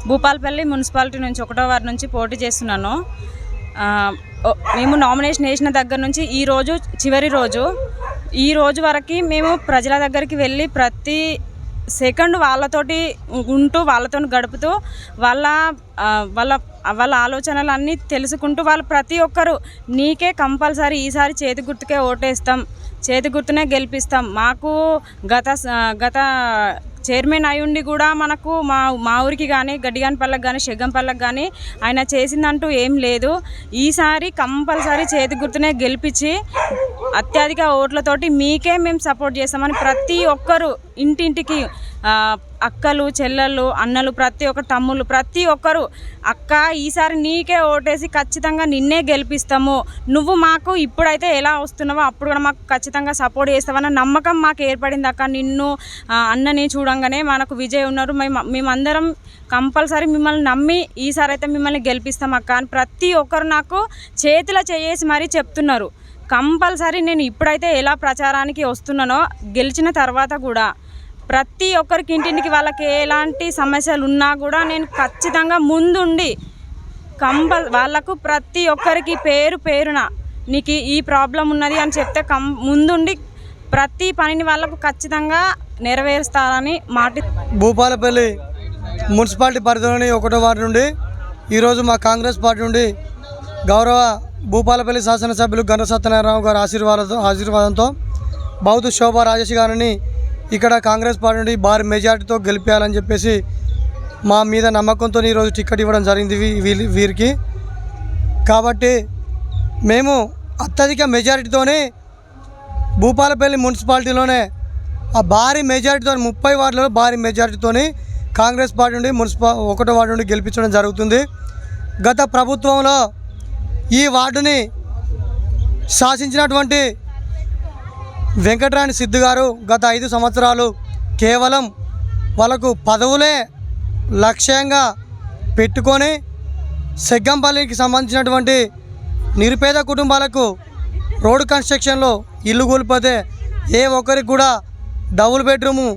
Bhupalpally municipality నుంచి 1వ ward నుంచి పోటీ చేస్తున్నాను. మేము నామినేషన్ వేసిన దగ్గర నుంచి ఈ రోజు చివరి రోజు, ఈ రోజు వరకు మేము ప్రజల దగ్గరికి వెళ్ళి ప్రతి సెకండ్ వాళ్ళతోటి ఉంటూ వాళ్ళతో గడుపుతూ వాళ్ళ వాళ్ళ వాళ్ళ ఆలోచనలన్నీ తెలుసుకుంటూ వాళ్ళు ప్రతి ఒక్కరు నీకే కంపల్సరీ ఈసారి చేతి గుర్తుకే ఓటేస్తాం, చేతి గుర్తునే గెలిపిస్తాం, మాకు గత చైర్మన్ అయ్యుండి కూడా మనకు మా ఊరికి కానీ గడ్డిగానిపల్లెకి కానీ షెగ్గంపల్లెకి కానీ ఆయన చేసిందంటూ ఏం లేదు. ఈసారి కంపల్సరీ చేతి గుర్తునే గెలిపించి అత్యధిక ఓట్లతోటి మీకే మేము సపోర్ట్ చేస్తామని ప్రతి ఒక్కరు ఇంటింటికి అక్కలు చెల్లెళ్ళు అన్నలు ప్రతి ఒక్క తమ్ముళ్ళు ప్రతి ఒక్కరు అక్క ఈసారి నీకే ఓటేసి ఖచ్చితంగా నిన్నే గెలిపిస్తాము, నువ్వు మాకు ఇప్పుడైతే ఎలా వస్తున్నావో అప్పుడు కూడా మాకు ఖచ్చితంగా సపోర్ట్ చేస్తావన్న నమ్మకం మాకు ఏర్పడింది అక్క. నిన్ను అన్నని చూడంగానే మనకు విజయ్ ఉన్నారు, మేమందరం కంపల్సరీ మిమ్మల్ని నమ్మి ఈసారి అయితే మిమ్మల్ని గెలిపిస్తాం అక్క అని ప్రతి ఒక్కరు నాకు చేతిలో చేసి మరీ చెప్తున్నారు. కంపల్సరీ నేను ఇప్పుడైతే ఎలా ప్రచారానికి వస్తున్నానో గెలిచిన తర్వాత కూడా ప్రతి ఒక్కరికి ఇంటింటికి వాళ్ళకి ఎలాంటి సమస్యలు ఉన్నా కూడా నేను ఖచ్చితంగా ముందుండి వాళ్ళకు ప్రతి ఒక్కరికి పేరున నీకు ఈ ప్రాబ్లం ఉన్నది అని చెప్తే ముందుండి ప్రతి పనిని వాళ్ళకు ఖచ్చితంగా నెరవేరుస్తారని భూపాలపల్లి మున్సిపాలిటీ పరిధిలోని 1వ వార్డు నుండి ఈరోజు మా కాంగ్రెస్ పార్టీ నుండి గౌరవ భూపాలపల్లి శాసనసభ్యులు గండ్ర సత్యనారాయణ గారి ఆశీర్వాదంతో బౌద్ధ శోభా రాజేష్ గారిని ఇక్కడ కాంగ్రెస్ పార్టీ నుండి భారీ మెజార్టీతో గెలిపేయాలని చెప్పేసి మా మీద నమ్మకంతో ఈరోజు టికెట్ ఇవ్వడం జరిగింది వీరికి. కాబట్టి మేము అత్యధిక మెజారిటీతోనే భూపాలపల్లి మున్సిపాలిటీలోనే ఆ భారీ మెజారిటీతో 30 వార్డులలో భారీ మెజారిటీతోని కాంగ్రెస్ పార్టీ నుండి 1వ వార్డు నుండి గెలిపించడం జరుగుతుంది. గత ప్రభుత్వంలో ఈ వార్డుని శాసించినటువంటి వెంకటరాణి సిద్ధు గారు గత 5 సంవత్సరాలు కేవలం వాళ్ళకు పదవులే లక్ష్యంగా పెట్టుకొని సెగ్గంపల్లికి సంబంధించినటువంటి నిరుపేద కుటుంబాలకు రోడ్డు కన్స్ట్రక్షన్లో ఇల్లు కూలిపోతే ఏ ఒక్కరికి కూడా డబుల్ బెడ్రూము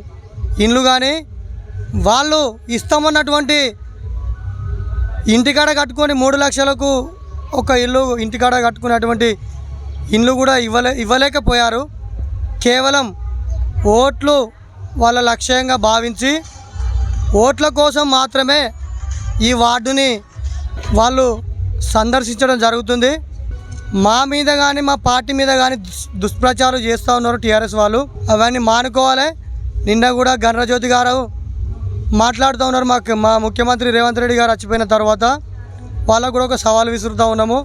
ఇల్లు కానీ వాళ్ళు ఇస్తామన్నటువంటి ఇంటికాడ కట్టుకొని 3 లక్షలకు ఒక ఇల్లు ఇంటికాడ కట్టుకునేటువంటి ఇల్లు కూడా ఇవ్వలేకపోయారు. కేవలం ఓట్లు వాళ్ళ లక్ష్యంగా భావించి ఓట్ల కోసం మాత్రమే ఈ వార్డుని వాళ్ళు సందర్శించడం జరుగుతుంది. మా మీద కానీ మా పార్టీ మీద కానీ దుష్ప్రచారం చేస్తూ ఉన్నారు టీఆర్ఎస్ వాళ్ళు. అవన్నీ మానుకోవాలి. నిన్న కూడా గణరజ్యోతి గారు మాట్లాడుతూ ఉన్నారు. మా ముఖ్యమంత్రి రేవంత్ రెడ్డి గారు చచ్చిపోయిన తర్వాత వాళ్ళకు కూడా ఒక సవాల్ విసురుతూ ఉన్నాము.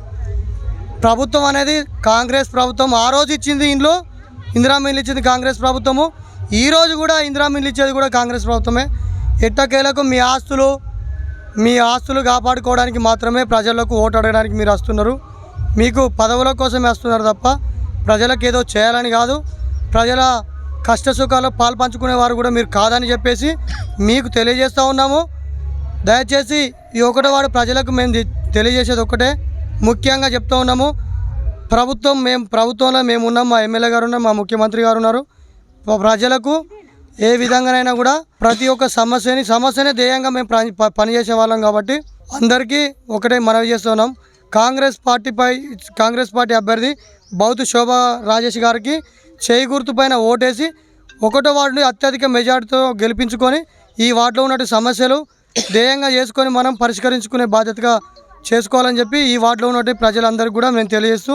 ప్రభుత్వం అనేది కాంగ్రెస్ ప్రభుత్వం ఆ రోజు ఇచ్చింది ఇందిరామ ఇల్లు ఇచ్చింది కాంగ్రెస్ ప్రభుత్వము, ఈరోజు కూడా ఇందిరామ ఇల్లు ఇచ్చేది కూడా కాంగ్రెస్ ప్రభుత్వమే. ఎట్టకేలకు మీ ఆస్తులు కాపాడుకోవడానికి మాత్రమే ప్రజలకు ఓటు అడగడానికి మీరు వస్తున్నారు. మీకు పదవుల కోసమే వస్తున్నారు తప్ప ప్రజలకు ఏదో చేయాలని కాదు. ప్రజల కష్ట సుఖాల్లో పాలు పంచుకునే వారు కూడా మీరు కాదని చెప్పేసి మీకు తెలియజేస్తూ ఉన్నాము. దయచేసి ఈ 1వ వార్డు ప్రజలకు మేము తెలియజేసేది ఒక్కటే ముఖ్యంగా చెప్తూ ఉన్నాము. ప్రభుత్వంలో మేము ఉన్నాం, మా ఎమ్మెల్యే గారు ఉన్నారు, మా ముఖ్యమంత్రి గారు ఉన్నారు. ప్రజలకు ఏ విధంగానైనా కూడా ప్రతి ఒక్క సమస్యనే ధ్యేయంగా మేము పనిచేసే వాళ్ళం. కాబట్టి అందరికీ ఒకటే మనవి చేస్తున్నాం, కాంగ్రెస్ పార్టీ అభ్యర్థి బౌద్ధ శోభా రాజేష్ గారికి చేయి గుర్తుపైన ఓటేసి 1వ వార్డుని అత్యధిక మెజార్టీతో గెలిపించుకొని ఈ వార్డులో ఉన్నటువంటి సమస్యలు ధ్యేయంగా చేసుకొని మనం పరిష్కరించుకునే బాధ్యతగా చేసుకోవాలని చెప్పి ఈ వార్డులో ఉన్నటువంటి ప్రజలందరికీ కూడా మేము తెలియజేస్తూ